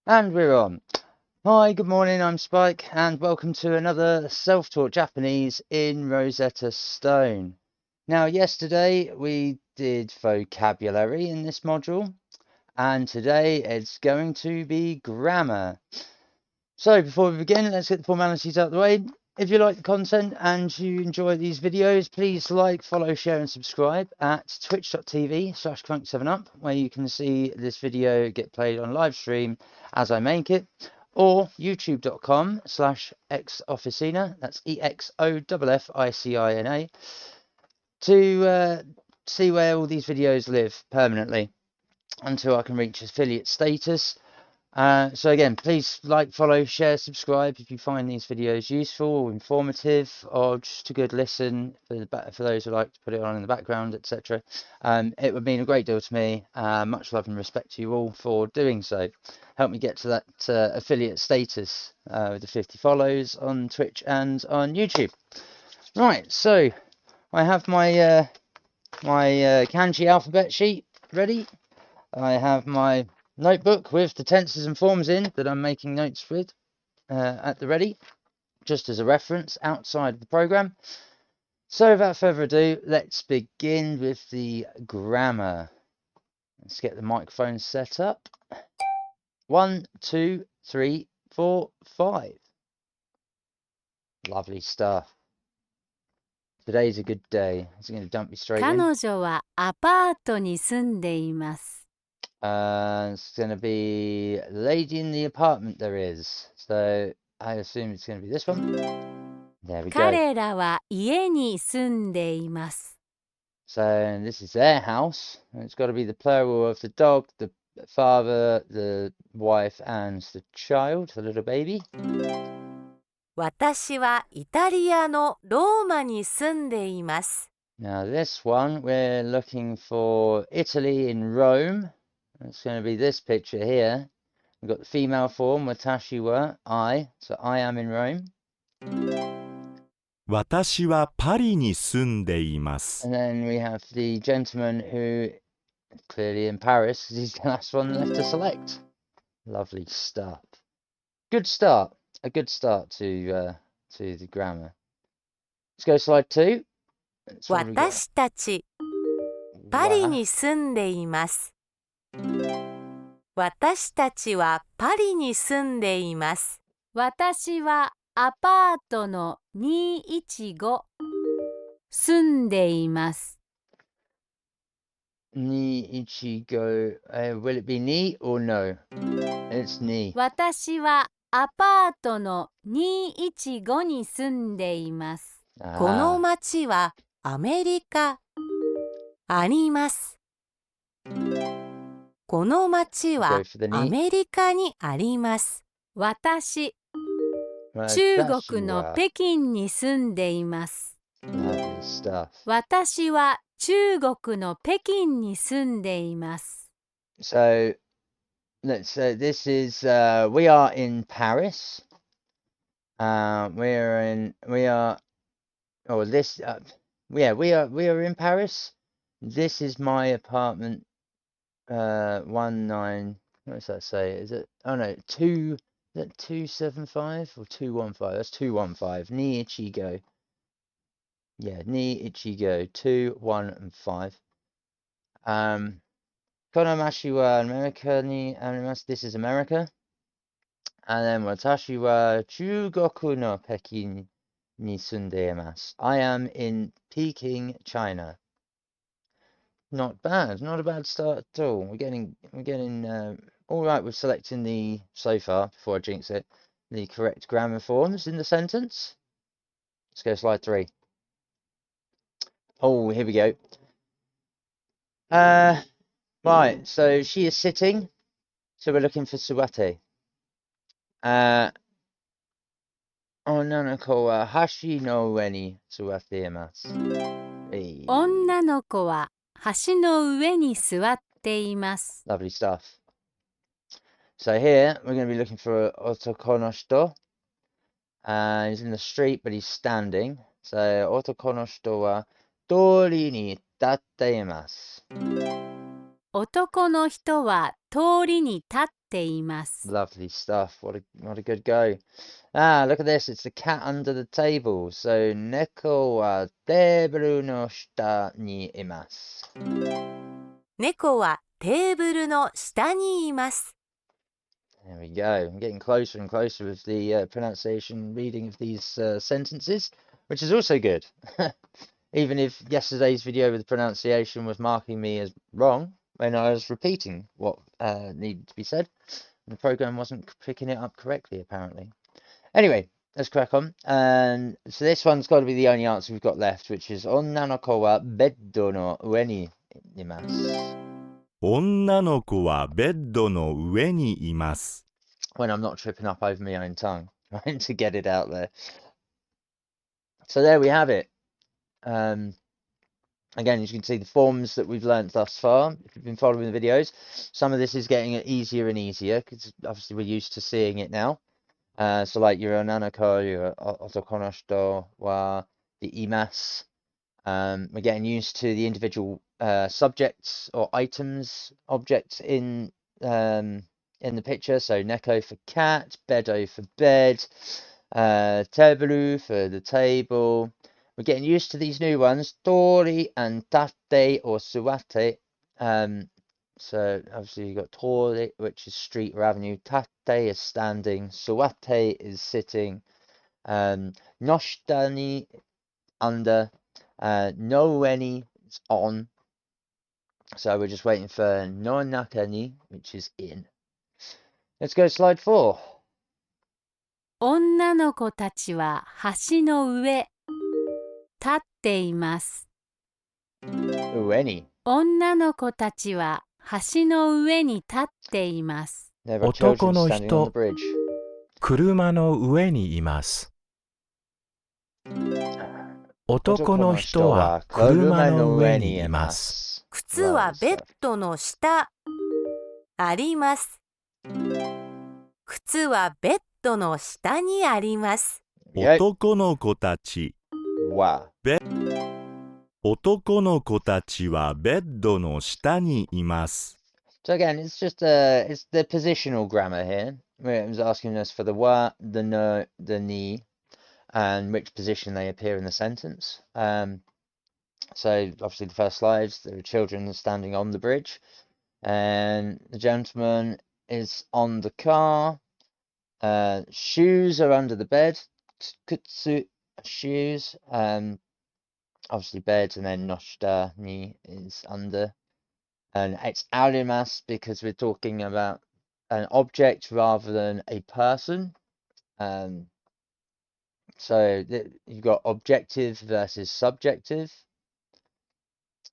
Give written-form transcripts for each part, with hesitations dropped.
And we're on. Hi, good morning, I'm Spike, and welcome to another self-taught Japanese in Rosetta Stone. Now, yesterday we did vocabulary in this module, and today it's going to be grammar. So, before we begin, let's get the formalities out of the way. If you like the content and you enjoy these videos, please like, follow, share, and subscribe at twitch.tv/crunk7up, where you can see this video get played on live stream as I make it, or youtube.com/exofficina, that's EXOFFICINA, to see where all these videos live permanently until I can reach affiliate status. So again, please like, follow, share, subscribe if you find these videos useful or informative or just a good listen for those who like to put it on in the background, etc. It would mean a great deal to me. Much love and respect to you all for doing so. Help me get to that affiliate status with the 50 follows on Twitch and on YouTube. Right, so I have my kanji alphabet sheet ready. I have my notebook with the tenses and forms in that I'm making notes with at the ready, just as a reference outside of the program. So without further ado, let's begin with the grammar. Let's get the microphone set up. 1, 2, 3, 4, 5. Lovely stuff. Today's a good day. It's going to dump me straight in. 彼女はアパートに住んでいます。It's going to be lady in the apartment there is. So I assume it's going to be this one. There we go. 彼らは家に住んでいます。So this is their house. It's got to be the plural of the dog, the father, the wife, and the child, the little baby. 私はイタリアのローマに住んでいます。 Now this one, we're looking for Italy in Rome. It's going to be this picture here. We've got the female form, watashi wa, I. So I am in Rome. 私はパリに住んでいます。 And then we have the gentleman who clearly in Paris, because he's the last one left to select. Lovely stuff. Good start. A good start to the grammar. Let's go slide 2. 私たちパリに住んでいます。私たちはパリに住んでいます。私はアパートの215住んでいます。 Ni ichigo. Will it be ni or no? It's ni. 私はアパートの215に住んでいます。この町はアメリカあります。この町はアメリカにあります。私、中国の北京に住んでいます。私は中国の北京に住んでいます。So, let's say this is, we are in Paris. We are in Paris. This is my apartment. 19. What does that say? Is it? Oh no, 2. Is that 275 or 215? That's 215. Ni ichigo. Yeah, ni ichigo. 2, 1, and 5. Konomashi wa America ni arimasu. This is America. And then watashi wa Chugoku no Peking ni sunde imasu. I am in Peking, China. Not bad, not a bad start at all. We're getting all right with selecting the, so far, before I jinx it, the correct grammar forms in the sentence. Let's go slide 3. Oh, here we go. Right, so she is sitting, so we're looking for suwate. Onnanoko wa hashi no ue ni suwate imasu. 女の子は橋の上に座っています。 Lovely stuff. So here we're going to be looking for otoko no shito. He's in the street, but he's standing. So otoko no shito wa tori ni tatte imasu. 男の人は通りに立っています。Lovely stuff. What a good go. Ah, look at this. It's the cat under the table. So, 猫はテーブルの下にいます。猫はテーブルの下にいます。There we go. I'm getting closer and closer with the pronunciation reading of these sentences, which is also good. Even if yesterday's video with the pronunciation was marking me as wrong when I was repeating what needed to be said. The program wasn't picking it up correctly, apparently. Anyway, let's crack on. And so this one's got to be the only answer we've got left, which is 女の子はベッドの上にいます。女の子はベッドの上にいます。When I'm not tripping up over my own tongue, trying to get it out there. So there we have it. Again, as you can see, the forms that we've learnt thus far, if you've been following the videos, some of this is getting easier and easier, because obviously we're used to seeing it now. So like your onanako, your otokonoshito, wa, the imas. We're getting used to the individual subjects or items, objects in the picture. So neko for cat, bedo for bed, teburu for the table. We're getting used to these new ones, tori and tate or suwate. So obviously you've got tori, which is street or avenue. Tate is standing. Suwate is sitting. Noshitani, under. Noeni is on. So we're just waiting for nonakani, which is in. Let's go to slide 4. 女の子たちは橋の上、立っています。Ueni. 女の子たちは橋の上に立っています。There are children standing on the bridge. 車の上にいます。男の人は車の上にいます。靴はベッドの下あります。靴はベッドの下にあります。男の子たちはベッドの下にいます。So again, it's the positional grammar here. Where it was asking us for the wa, the no, the ni, and which position they appear in the sentence. So obviously the first slides, there are children standing on the bridge, and the gentleman is on the car. Shoes are under the bed. Kutsu, shoes. Obviously bed, and then noshita ni is under. And it's arimas because we're talking about an object rather than a person. So you've got objective versus subjective.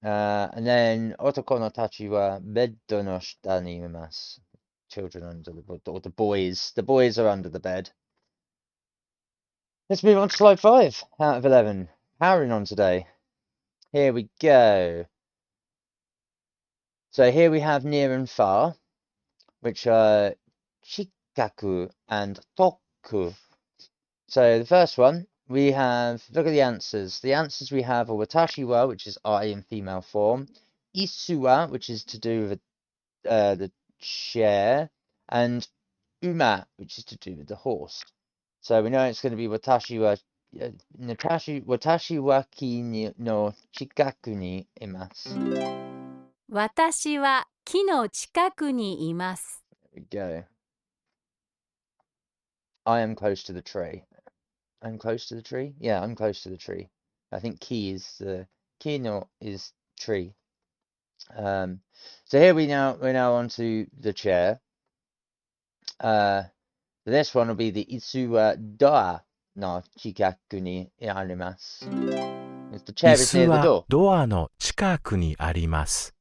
And then otoko no tachi wa beddo no shita ni imasu. Children under the bed, or the boys. The boys are under the bed. Let's move on to slide 5 out of 11. Powering on today. Here we go. So here we have near and far, which are chikaku and toku. So the first one, we have, look at the answers. The answers we have are watashi wa, which is I in female form, isu wa, which is to do with the chair, and uma, which is to do with the horse. So we know it's going to be watashi wa ki no chikaku ni imasu. 私は木の近くにいます。 There we go. I am close to the tree. I'm close to the tree? Yeah, I'm close to the tree. I think ki is kino is tree. So here we're now onto the chair. This one will be the itsu wa doa no chikaku ni arimasu. The chair is near the door. ドアの近くにあります。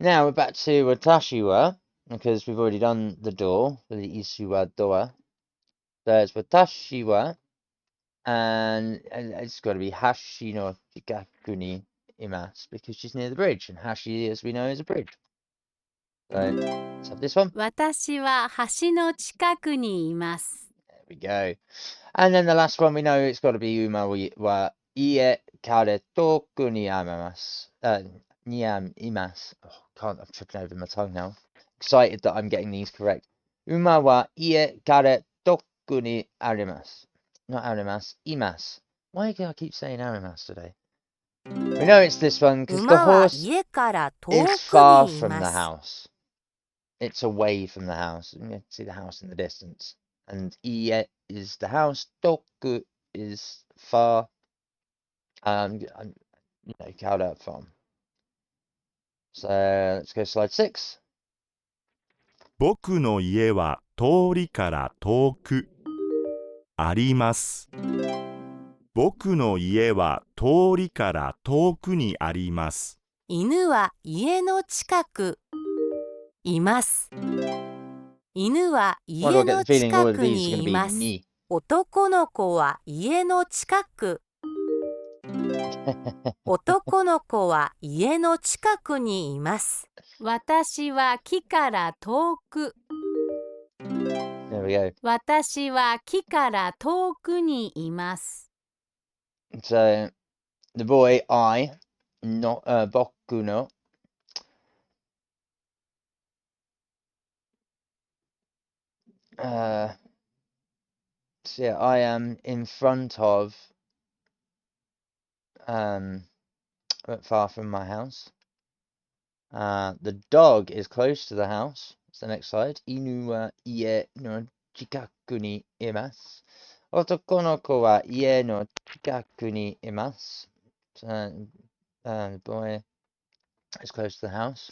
Now we're back to watashi wa, because we've already done the door for the itsu wa doa. There's watashi wa, and it's got to be hashi no chikaku ni imasu, because she's near the bridge, and hashi, as we know, is a bridge. So let's have this one. 私は橋の近くにいます。 There we go. And then the last one, we know it's got to be uma wa ie kare toku ni imasu. I'm tripping over my tongue now. excited that I'm getting these correct. Uma wa ie kare toku ni arimasu. Not arimasu, imasu. Why do I keep saying arimasu today? We know it's this one because the horse is far from the house. It's away from the house. You can see the house in the distance. And ie is the house. Toku is far. Kara from. So let's go slide 6. 僕の家は通りから遠くあります。僕の家は通りから遠くにあります。犬は家の近くいます。犬は家の近くにいます。男の子は家の近く。男の子は家の近くにいます。私は木から遠く。私は木から遠くにいます。So, the boy, I, not boku no. So yeah, I am in front of, far from my house. The dog is close to the house. It's the next slide. Inu wa ie no chikaku ni imasu. Otoko no ko wa ie no chikaku ni imasu. The boy is close to the house.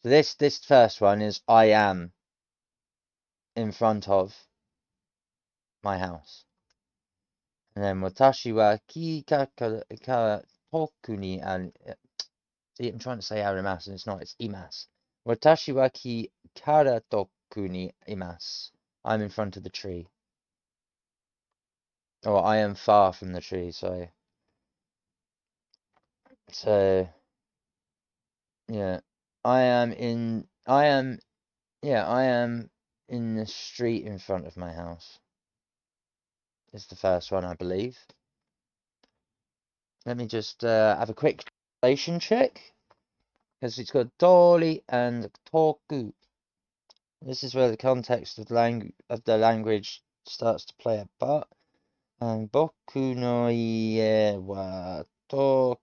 So this first one is I am in front of my house. And then watashi wa ki kara toku ni see, I'm trying to say arimasu and it's not, it's imasu. Watashi wa ki kara toku ni imasu. I'm in front of the tree. Or I am far from the tree, sorry. So yeah. I am in the street in front of my house. It's the first one, I believe. Let me just have a quick translation check. Because it's got tori and toku. This is where the context of the language starts to play a part. And boku no ie wa tori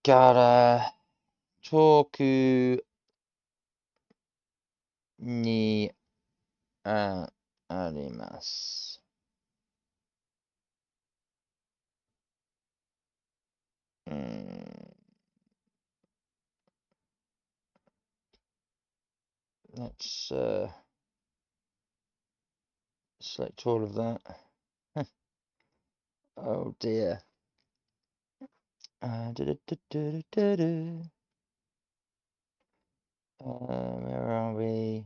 kara toku ni arimasu. Let's select all of that. Oh dear. Where are we?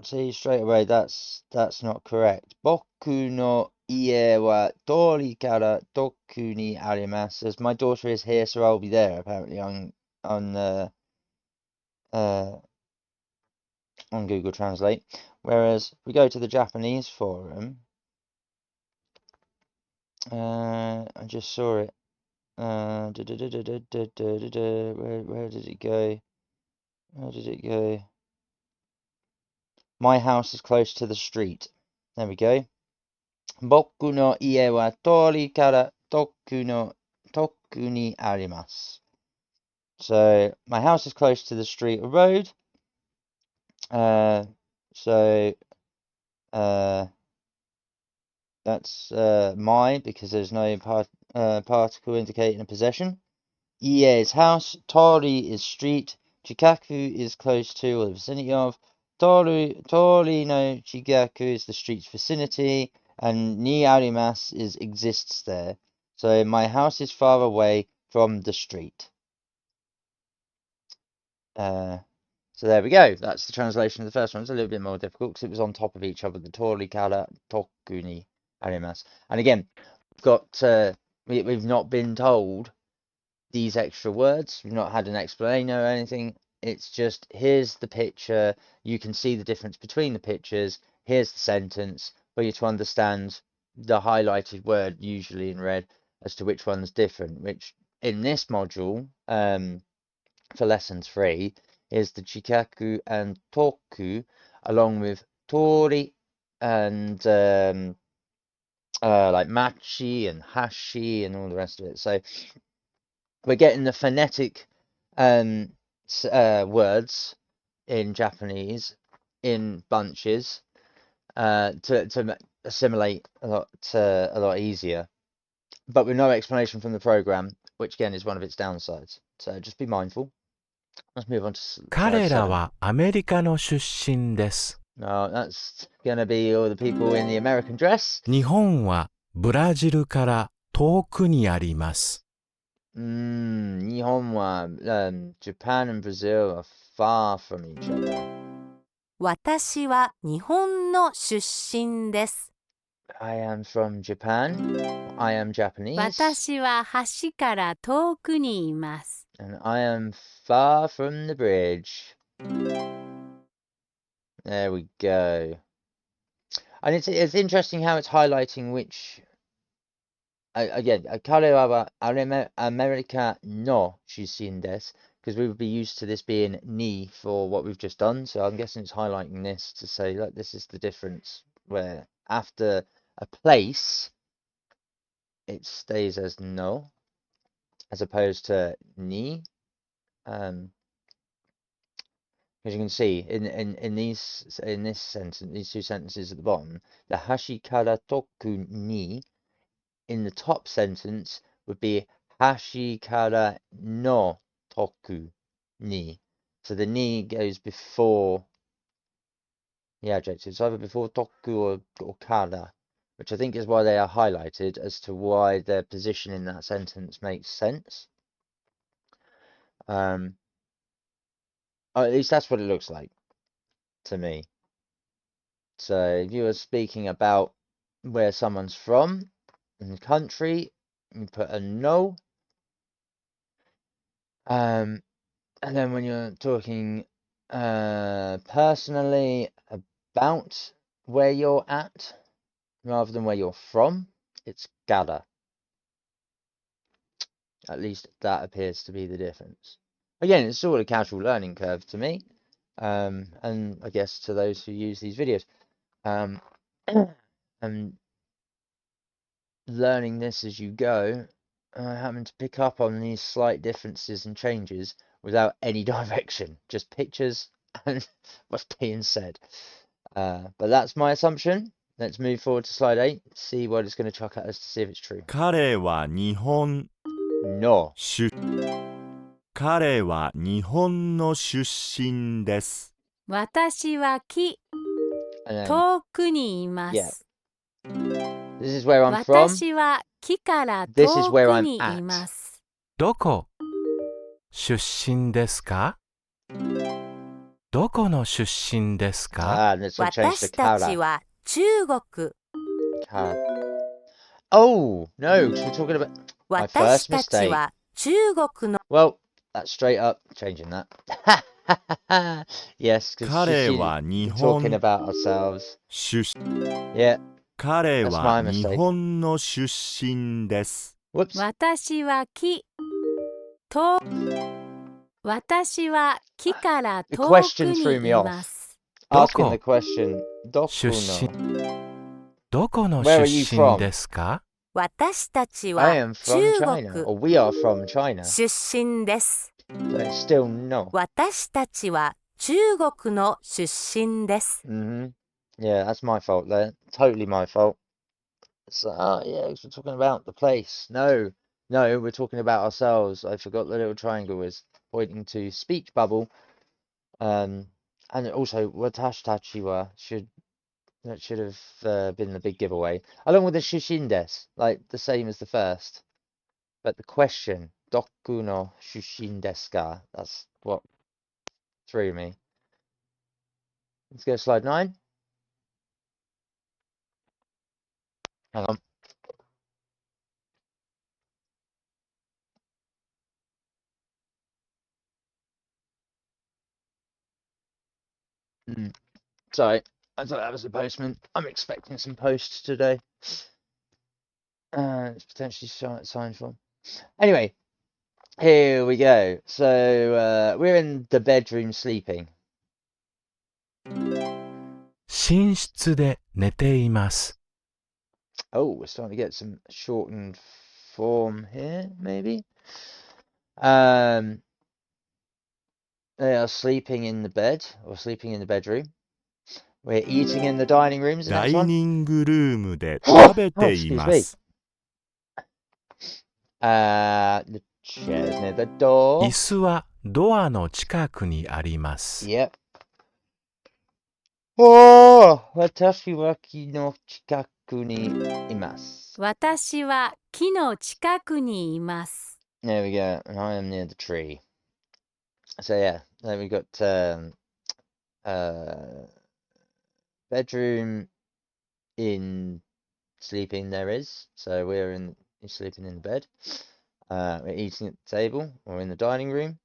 See, straight away, that's not correct. Boku no ie wa tori kara toku ni arimasu. As my daughter is here, so I'll be there. Apparently, on Google Translate. Whereas we go to the Japanese forum. I just saw it. Where did it go? Where did it go? My house is close to the street. There we go. Boku no ie wa tori kara toku ni arimasu. So my house is close to the street or road. That's my, because there's no particle indicating a possession. Ie is house, tori is street, chikaku is close to or the vicinity of, tori no chikaku is the street's vicinity, and ni arimasu exists there. So my house is far away from the street. So there we go. That's the translation of the first one. It's a little bit more difficult because it was on top of each other. The tori kara toku ni arimasu. And again, we've got we've not been told these extra words. We've not had an explainer or anything. It's just, here's the picture, you can see the difference between the pictures, here's the sentence, for you to understand the highlighted word, usually in red, as to which one's different, which in this module, for lesson 3, is the chikaku and toku, along with tori and like machi and hashi and all the rest of it. So we're getting the phonetic words in Japanese in bunches to assimilate a lot easier, but with no explanation from the program, which again is one of its downsides. So just be mindful. Let's move on to slide 彼ら 7. はアメリカの出身です。 No, that's gonna be all the people in the American dress. 日本はブラジルから遠くにあります。 Nihon wa, Japan and Brazil are far from each other. 私は日本の出身です。 I am from Japan. I am Japanese. 私は橋から遠くにいます。 And I am far from the bridge. There we go. And it's interesting how it's highlighting which. Again, Kare wa America no shishin desu, because we would be used to this being ni for what we've just done. So I'm guessing it's highlighting this to say, look, this is the difference, where after a place, it stays as no, as opposed to ni. As you can see in this sentence, these two sentences at the bottom, the hashi kara toku ni in the top sentence would be hashi kara no toku ni. So the ni goes before the adjective. It's either before toku or kara, which I think is why they are highlighted, as to why their position in that sentence makes sense. Or at least that's what it looks like to me. So if you were speaking about where someone's from in the country, you put a no. And then when you're talking personally about where you're at, rather than where you're from, it's gara. At least that appears to be the difference. Again, it's sort of a casual learning curve to me, and I guess to those who use these videos. And learning this as you go, having to pick up on these slight differences and changes without any direction, just pictures and what's being said. But that's my assumption. Let's move forward to slide 8, see what it's going to chuck at us to see if it's true. 彼は日本 No. 彼は日本の出身です。私は木、 And then, 遠くにいま yeah. す。 This is where I'm from. 私は木から遠 This is where く I'm にい at. ます。 どこ出身ですか？どこの出身ですか？ Let's all change 私 to たち kara. は中国。 Kara. Oh, no, because we're talking about my 私 first たち mistake. は中国の Well, that's straight up changing that. Yes, because 彼は日 we're 本 talking about ourselves. 出 Yeah, 彼 That's は my 日 mistake. 本の出身です。 whoops. 私は木、遠私は木から The 遠 question く threw に me い off. ます。 Asking Doko. the question, 出身 Dokuno. どこの Where 出 are you 身 from? ですか？私たち I は am from 中 China, 国 or we are from China. 出身です。 So it's still no. 私たちは中国の出身です。 Yeah, that's my fault there. Totally my fault. So, yeah, 'cause we're talking about the place. No, we're talking about ourselves. I forgot the little triangle was pointing to speech bubble. And also, watashi tachi wa should have been the big giveaway, along with the shushin desu, like the same as the first. But the question, doku no shushin desu ka? That's what threw me. Let's go to slide 9. Hang on. Sorry, I thought that was the postman. I'm expecting some post today. It's potentially signed for. Anyway, here we go. So we're in the bedroom sleeping. 寝室で寝ています。 Oh, we're starting to get some shortened form here, maybe. They are sleeping in the bed, or sleeping in the bedroom. We're eating in the dining room, is the ダ next イ one. ニングルームで食べてい excuse ま me. す。 The chair's near the door. 椅子はドアの近くにあります。 Yep. Oh, 私は木の近くにいます。私は木の近くにいます。 There we go. And I am near the tree. So yeah, then we got bedroom in sleeping there is. So we're sleeping in the bed. We're eating at the table or in the dining room.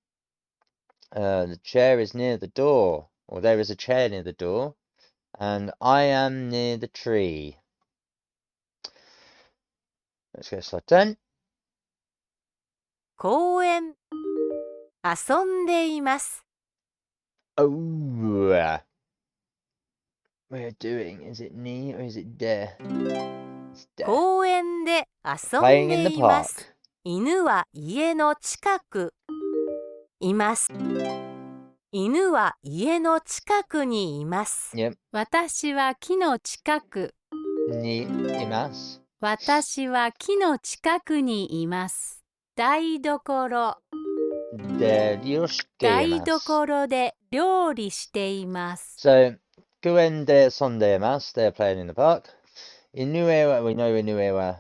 The chair is near the door, or there is a chair near the door, and I am near the tree. Let's go slide 10. 公園遊んでいます。 Oh, we're doing, is it ni or is it de? It's de. 公園で遊 Playing ん in で the いま park. す。犬は家の近くいます。犬は家の近くにいます。 Yep. 私は木の近く。 Ni imas. 私は木の近くにいます。台所。 De ryoshike 台 imasu. 所で料理しています。 So, kuen de sonde imasu. They're playing in the park. Inue wa, we know inue wa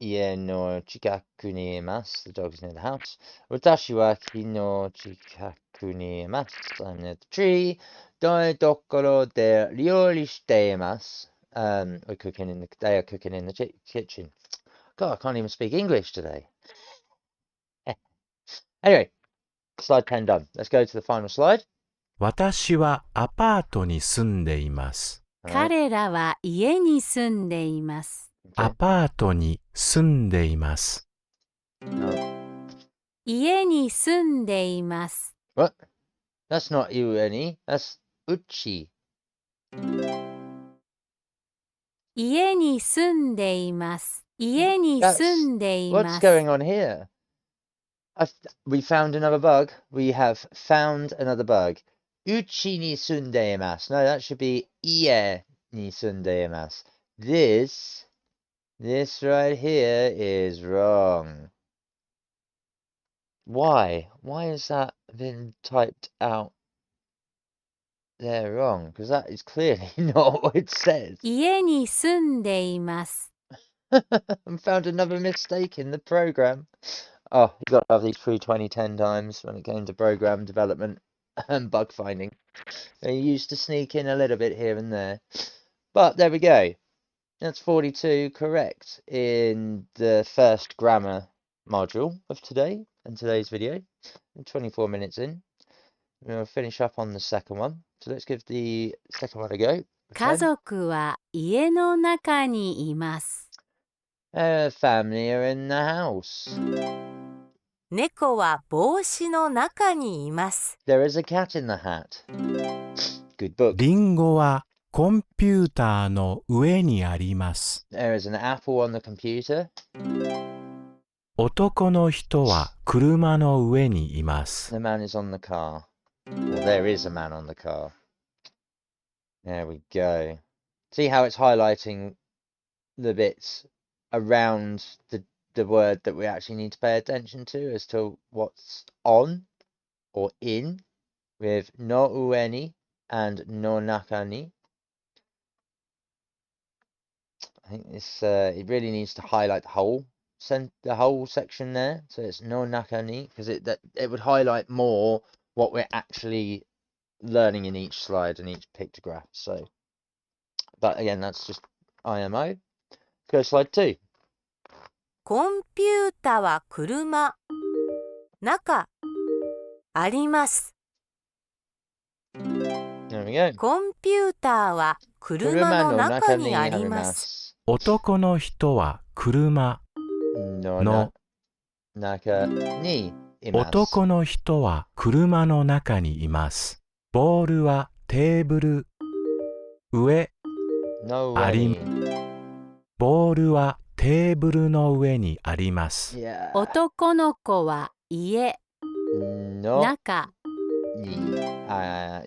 ie no chikaku ni imasu. The dog is near the house. Watashi wa ki no chikaku ni imasu. I'm near the tree. Dai dokoro de ryori shite imasu. They are cooking in the kitchen. God, I can't even speak English today. Anyway, slide 10 done. Let's go to the final slide. 私はアパートに住んでいます。 Alright. 彼らは家に住んでいます。 ア Okay. パートに住んでいます。 No. 家に住んでいます。 What? That's not ueni. That's uchi. 家に住んでいます。家に住んでい What's ます。 going on here? We found another bug. We have found another bug. Uchi ni sundeimasu. No, that should be ie ni sundeimasu. This right here is wrong. Why? Why has that been typed out there wrong? Because that is clearly not what it says. 家に住んでいます。 I found another mistake in the program. Oh, you got to have these through 2010 times when it came to program development and bug finding. They used to sneak in a little bit here and there. But there we go. That's 42 correct in the first grammar module of today and today's video. 24 minutes in. We'll finish up on the second one. So let's give the second one a go. 家族は家の中にいます。 Family are in the house. 猫は帽子の中にいます。 There is a cat in the hat. Good book. リンゴはコンピューターの上にあります。 There is an apple on the computer. 男の人は車の上にいます。 The man is on the car. Well, there is a man on the car. There we go. See how it's highlighting the bits around the word that we actually need to pay attention to as to what's on or in with no ueni and no nakani. I think this it really needs to highlight the whole section there. So it's no nakani because it would highlight more what we're actually learning in each slide and each pictograph. So, but again, that's just IMO. Go slide 2. コンピュータは車。中あります。 There we we go. コンピューターは車の中にあります。男の人は車の中にいます。男の人は車の中にいます。ボールはテーブル上ありボールはテーブルの上にあります。男の子は家中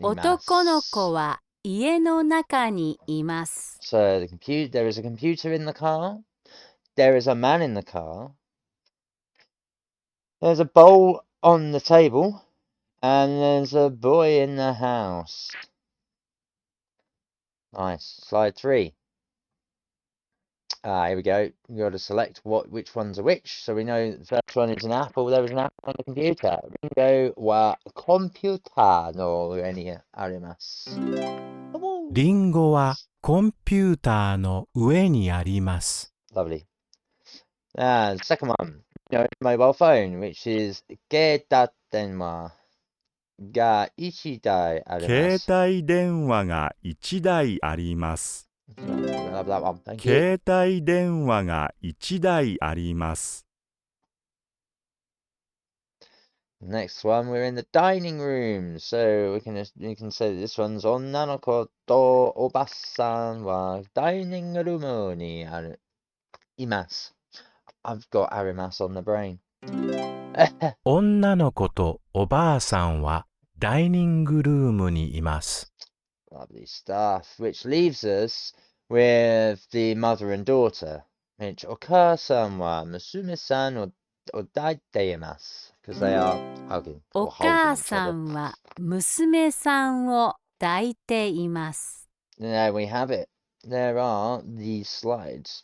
男の子は家の中にいます。So there is a computer in the car. There is a man in the car. There's a bowl on the table. And there's a boy in the house. Nice. Slide 3. Here we go. You've got to select which ones are which. So we know the first one is an apple. There is an apple on the computer. Ringo wa computer no上にあります。リンゴはコンピューターの上にあります。Lovely. The second one, mobile phone, which is 携帯電話が1台あります。携帯電話が1台あります。携帯電話が1台あります。Next one, we're in the dining room. So we can say that this one's 女の子とおばさんはダイニングルームにいます。I've got arimas on the brain. 女の子とおばあさんはダイニングルームにいます。Lovely stuff. Which leaves us with the mother and daughter. Which お母さんは娘さんを抱いています。Because they are hugging. お母さんは娘さんを抱いています。There we have it. There are these slides.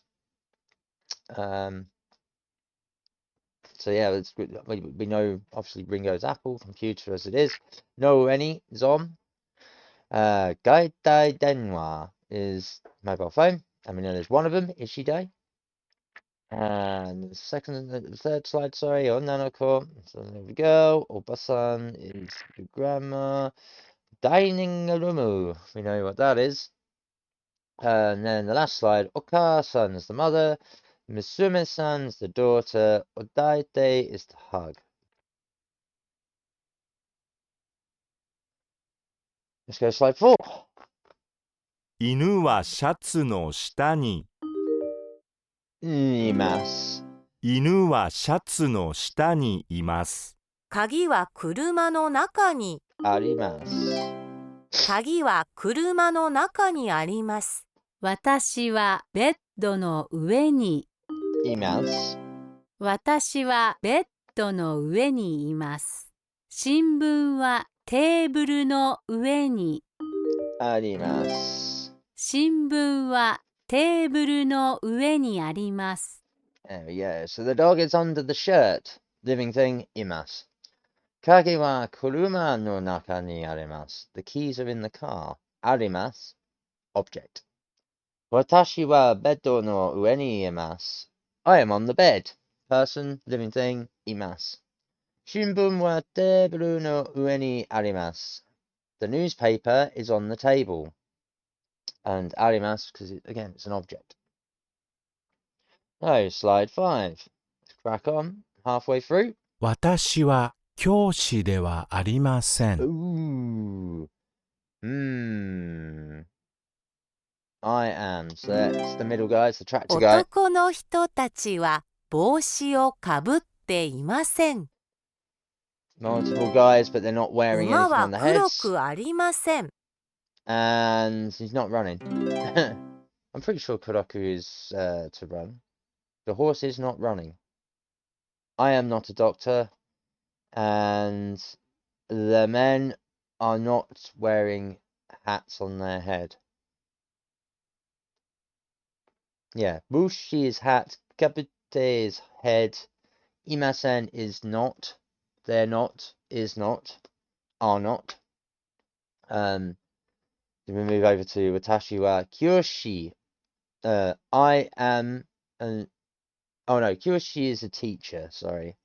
So yeah, we know obviously Ringo's apple, computer as it is. No any is on. 携帯電話 is mobile phone. And we know there's one of them, Ishidai. And the third slide, sorry, Onanoko, so there we go. Obasan is the grandma. Dining room, we know what that is. And then the last slide, Oka-san is the mother. Misume-san is the daughter. Odaite is the hug. Let's go to slide 4. 犬はシャツの下に。います。犬はシャツの下にいます。鍵は車の中にあります。鍵は車の中にあります。私はベッドの上にいます。私はベッドの上にいます。新聞はテーブルの上にあります。新聞はテーブルの上にあります。There we go. So the dog is under the shirt. Living thing, います。鍵は車の中にあります。The keys are in the car. あります。Object. 私はベッドの上にいます。I am on the bed. Person, living thing, います。新聞はテーブルの上にあります。The newspaper is on the table. And あります because again it's an object. So slide 5. Let's crack on. Halfway through. 私は教師ではありません。Ooh. I am. So that's the middle guy, it's the tractor guy. 男の人たちは帽子をかぶっていません。Multiple guys, but they're not wearing 馬 anything は on the 黒 heads. くありません。And he's not running. I'm pretty sure Kuroku is to run. The horse is not running. I am not a doctor. And the men are not wearing hats on their head. Yeah, Bushi is hat, Kapute is head, Imasen is not, they're not, is not, are not. Then we move over to Watashi wa Kyoshi. I am an oh no, Kyoshi is a teacher, sorry.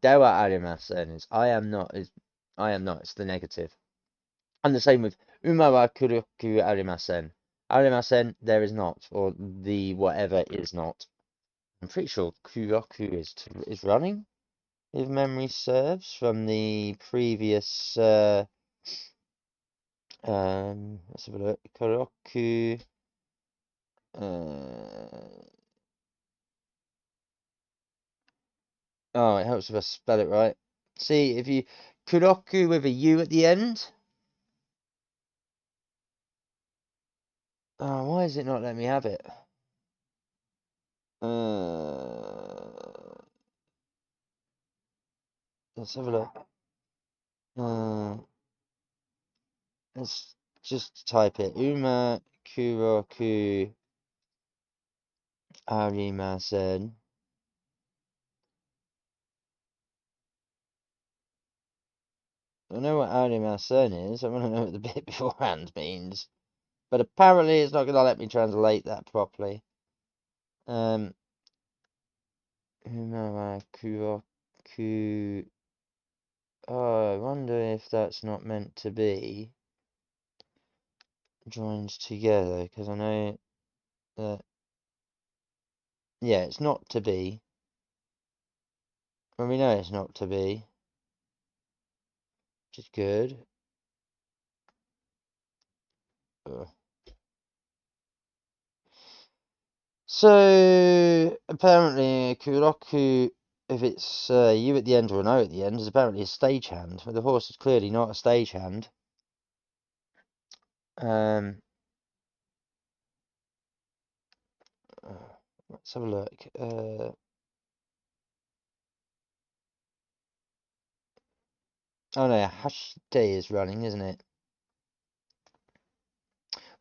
Dewa arimasen is I am not, it's the negative. And the same with Uma wa kuroku arimasen. Arimasen, there is not, or the whatever is not. I'm pretty sure kuroku is running, if memory serves, from the previous. Let's have a look. Kuroku. Oh, it helps if I spell it right. See, if you kuroku with a U at the end. Oh, why is it not letting me have it? Let's have a look. Let's just type it. Uma kuroku arimasen. I know what arimasen is. I want to know what the bit beforehand means. But apparently it's not going to let me translate that properly. Uma wa kuroku. Oh, I wonder if that's not meant to be joined together, because I know that. Yeah, it's not to be. Well, we know it's not to be, which is good. Ugh. So, apparently, kuroku, if it's U at the end or an O at the end, is apparently a stagehand. But the horse is clearly not a stagehand. Let's have a look. Oh no, hashite is running, isn't it?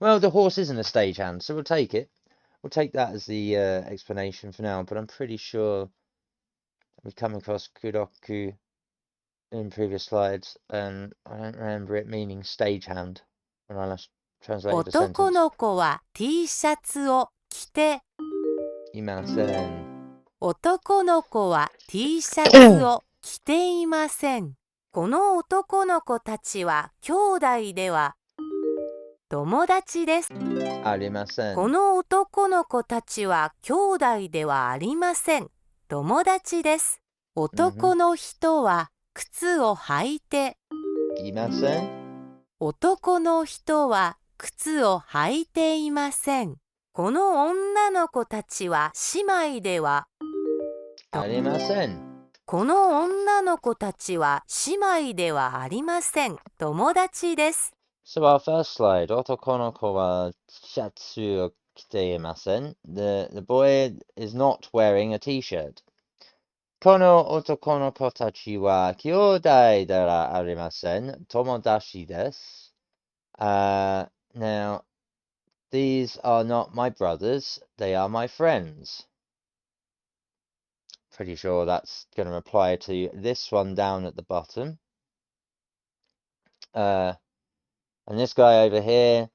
Well, the horse isn't a stagehand, so we'll take it. We'll take that as the explanation for now, but I'm pretty sure we've come across kuroku in previous slides, and I don't remember it meaning stagehand when I last translated the sentence. 男の子は T シャツを着ていません。男の子は T シャツを着ていません。この男の子たちは兄弟では友達です。ありません。この男の子たちは兄弟ではありません。友達です。男の人は靴を履いていません。男の人は靴を履いていません。この女の子たちは姉妹ではありません。この女の子たちは姉妹ではありません。友達です。So our first slide, 男の子はシャツを着ていません. The boy is not wearing a t-shirt. この男の子たちは兄弟ではありません。友達です. Now, these are not my brothers, they are my friends. Pretty sure that's going to apply to this one down at the bottom. And this guy over here,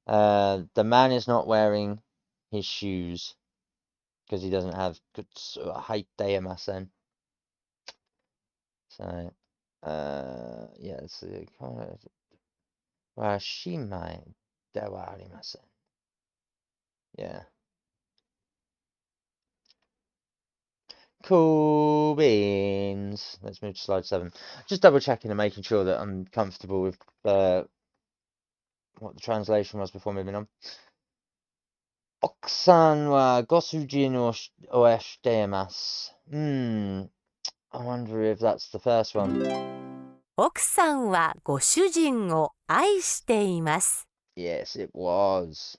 the man is not wearing his shoes because he doesn't have good height dayamasen. So, yeah, it's kind of Washimai dewa arimasen. Yeah. Cool beans. Let's move to slide 7. Just double checking and making sure that I'm comfortable with what the translation was before moving on. Oksan wa gosujin o shitemasu. I wonder if that's the first one. 奥さんはご主人を愛しています。Yes, it was.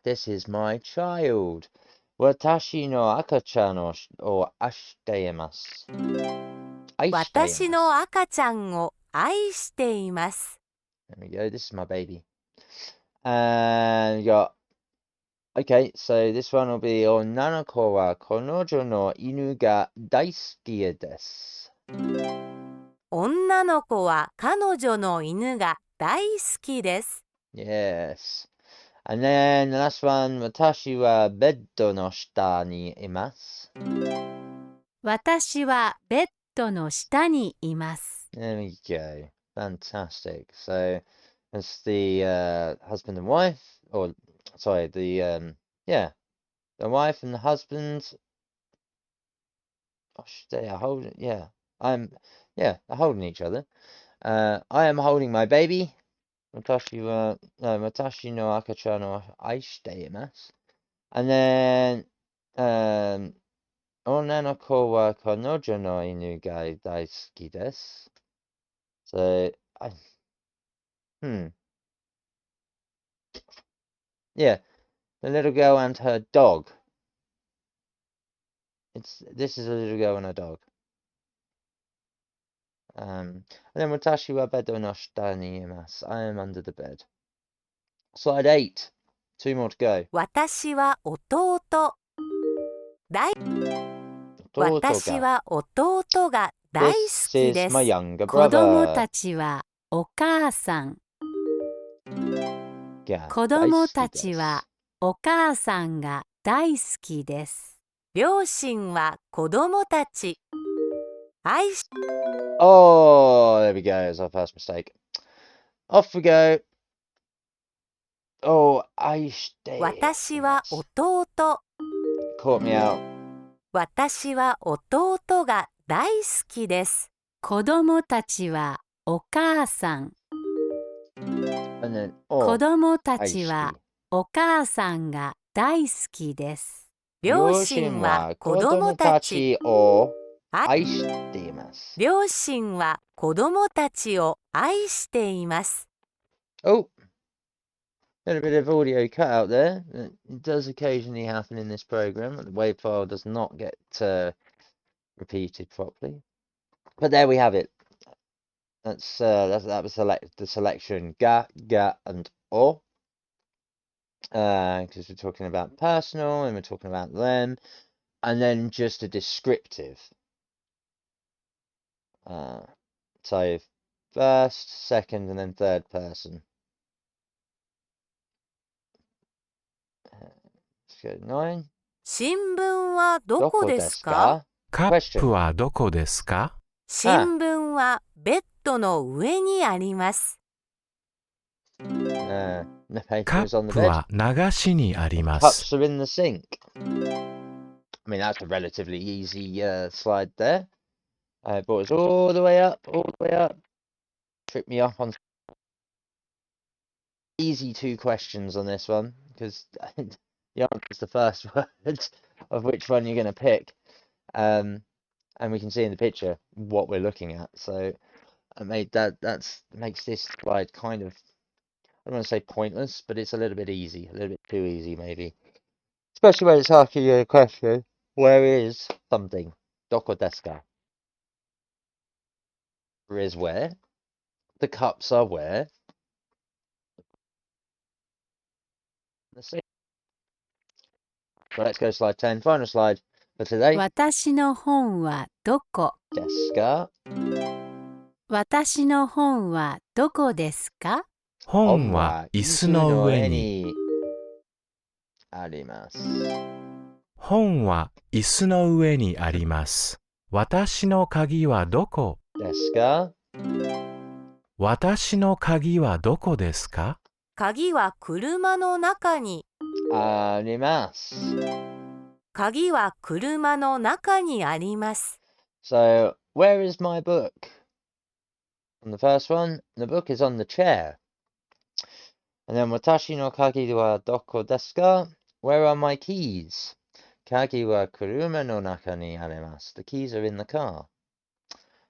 This is my child. Watashi no akachan o ashitemasu. 私の赤ちゃんを愛しています。There we go. This is my baby. And we got. Okay, so this one will be 女の子は彼女の犬が大好きです。女の子は彼女の犬が大好きです。Yes. And then the last one, 私はベッドの下にいます。私はベッドの下にいます。There we go. Fantastic. So, It's the husband and wife, or sorry, the wife and the husband. Gosh, they are holding. Yeah, they're holding each other. I am holding my baby. Watashi no akacha no aishite imasu. And then, onna no ko wa kanojo no inu ga daisuki desu. So, yeah, the little girl and her dog. This is a little girl and a dog. And then watashi wa bedo no shita ni imasu. I am under the bed. Slide 8. 2 more to go. 私は弟。私は弟が大好きです。子供たちはお母さん。子供たちはお母さんが大好きです。両親は子供たち。Oh, there we go. It's our first mistake. Off we go. Oh, 愛しています。私は弟。Caught me out. 私は弟が大好きです。子供たちはお母さん。And then, 子供たちはお母さんが大好きです。両親は子供たちを愛しています。両親は子供たちを愛しています。Oh, a little bit of audio cut out there. It does occasionally happen in this program. The WAV file does not get repeated properly. But there we have it. That was the selection ga, and o. Because we're talking about personal and we're talking about them, and then just a descriptive. So first, second, and then third person. Let's go 9. 新聞はどこですか？カップはどこですか？新聞はベッドの上にあります。カップは流しにあります。Cups are in the sink. I mean, that's a relatively easy slide there. Brought us all the way up. Tripped me up on easy 2 questions on this one, because the answer is the first word of which one you're going to pick. And we can see in the picture what we're looking at. So I made that makes this slide kind of, I don't want to say pointless, but it's a little bit easy, a little bit too easy maybe. Especially when it's asking you a question, where is something? Doko desu ka? Where is where? The cups are where? Let's see. So let's go to slide 10, final slide for today. 私の本はどこ？ Desu ka? 私の本はどこですか？本は椅子の上に。あります。本は椅子の上にあります。私の鍵はどこ？ですか？私の鍵はどこですか？鍵は車の中に。あります。鍵は車の中にあります。So, where is my book? On the first one, the book is on the chair. And then, watashi no kagi wa doko desu ka? Where are my keys? Kagi wa kuruma no naka ni arimasu. The keys are in the car.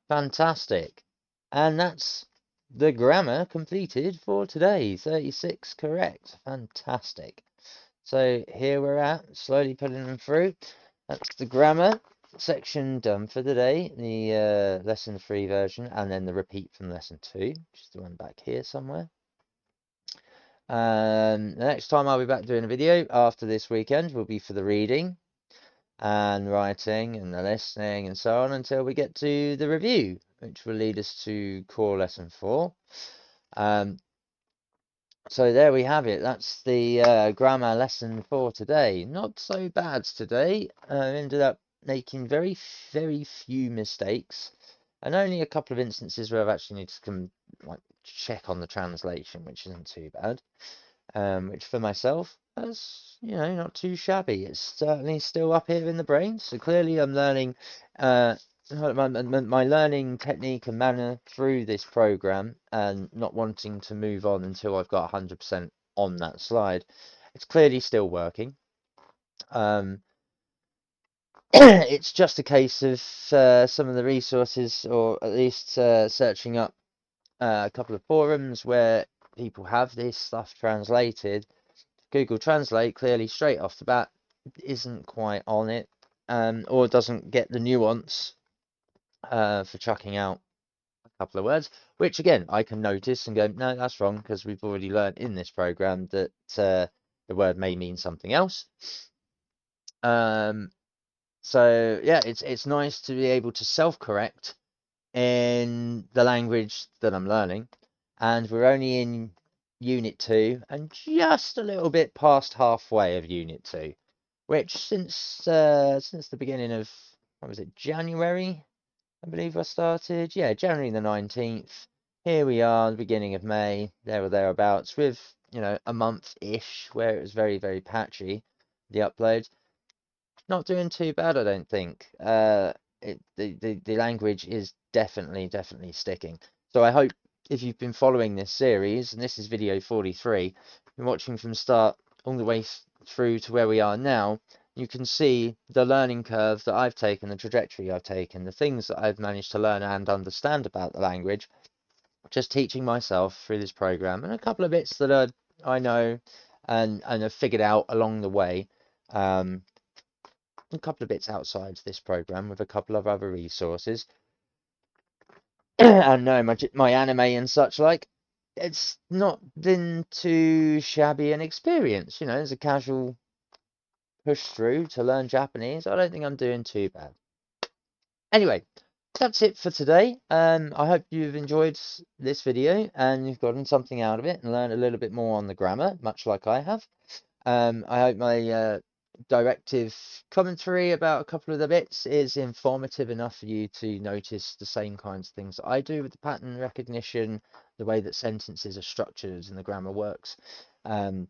Fantastic. And that's the grammar completed for today. 36 correct. Fantastic. So here we're at, slowly putting them through. That's the grammar section done for the day, the lesson 3 version, and then the repeat from lesson 2, which is the one back here somewhere. The next time I'll be back doing a video after this weekend will be for the reading and writing and the listening and so on until we get to the review, which will lead us to core lesson 4. So there we have it. That's the grammar lesson for today. Not so bad today. Ended up making very, very few mistakes. and only a couple of instances where I've actually needed to check on the translation, which isn't too bad. Which for myself, that's, not too shabby. It's certainly still up here in the brain, so clearly I'm learning my learning technique and manner through this program, and not wanting to move on until I've got 100% on that slide. It's clearly still working. It's just a case of some of the resources, or at least searching up a couple of forums where people have this stuff translated. Google Translate clearly straight off the bat isn't quite on it, or doesn't get the nuance for chucking out a couple of words, which again I can notice and go, no, that's wrong, because we've already learned in this program that the word may mean something else. So yeah, it's nice to be able to self-correct in the language that I'm learning, and we're only in Unit 2 and just a little bit past halfway of Unit 2, which since the beginning of, what was it, January, I believe I started. Yeah, January the 19th. Here we are, the beginning of May, there or thereabouts, with, a month-ish where it was very, very patchy, the upload. Not doing too bad, I don't think. The language is definitely sticking. So I hope, if you've been following this series, and this is video 43, been watching from start all the way through to where we are now, you can see the learning curve that I've taken, the trajectory I've taken, the things that I've managed to learn and understand about the language, just teaching myself through this program, and a couple of bits that I know and have figured out along the way. A couple of bits outside this program with a couple of other resources, and no, my anime and such like. It's not been too shabby an experience, as a casual push through to learn Japanese. I don't think I'm doing too bad. Anyway, that's it for today. I hope you've enjoyed this video and you've gotten something out of it and learned a little bit more on the grammar, much like I have. I hope my directive commentary about a couple of the bits is informative enough for you to notice the same kinds of things that I do with the pattern recognition, the way that sentences are structured and the grammar works, and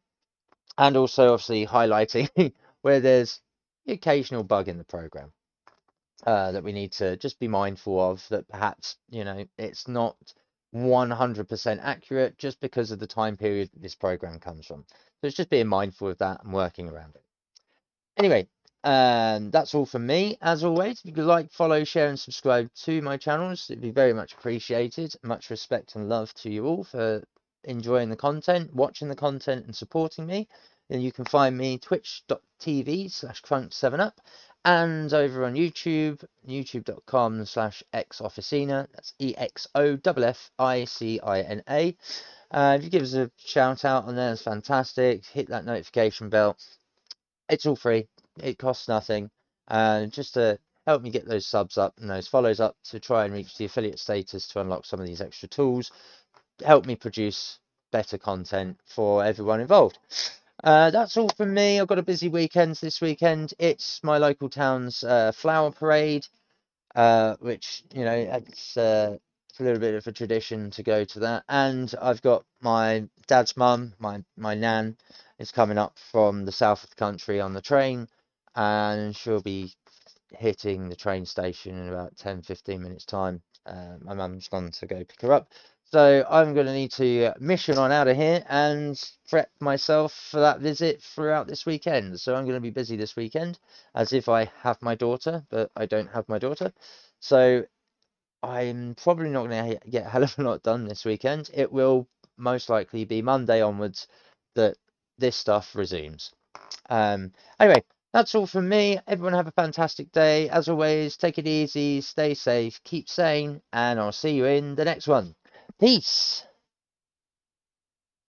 also obviously highlighting where there's the occasional bug in the program that we need to just be mindful of, that perhaps it's not 100% accurate just because of the time period that this program comes from. So it's just being mindful of that and working around it. Anyway, that's all from me. As always, if you could like, follow, share and subscribe to my channels, it'd be very much appreciated. Much respect and love to you all for enjoying the content, watching the content and supporting me. And you can find me twitch.tv/crunch7up, and over on YouTube, youtube.com/xofficina. That's EXOFFICINA. If you give us a shout out on there, it's fantastic. Hit that notification bell. It's all free. It costs nothing. Just to help me get those subs up and those follows up to try and reach the affiliate status to unlock some of these extra tools. Help me produce better content for everyone involved. That's all from me. I've got a busy weekend this weekend. It's my local town's flower parade, which, it's a little bit of a tradition to go to that. And I've got my dad's mum, my nan, is coming up from the south of the country on the train, and she'll be hitting the train station in about 10-15 minutes time. My mum's gone to go pick her up, so I'm going to need to mission on out of here and prep myself for that visit throughout this weekend. So I'm going to be busy this weekend, as if I have my daughter, but I don't have my daughter. So I'm probably not going to get a hell of a lot done this weekend. It will most likely be Monday onwards that this stuff resumes. Anyway, that's all from me. Everyone have a fantastic day. As always, take it easy, stay safe, keep sane, and I'll see you in the next one. Peace.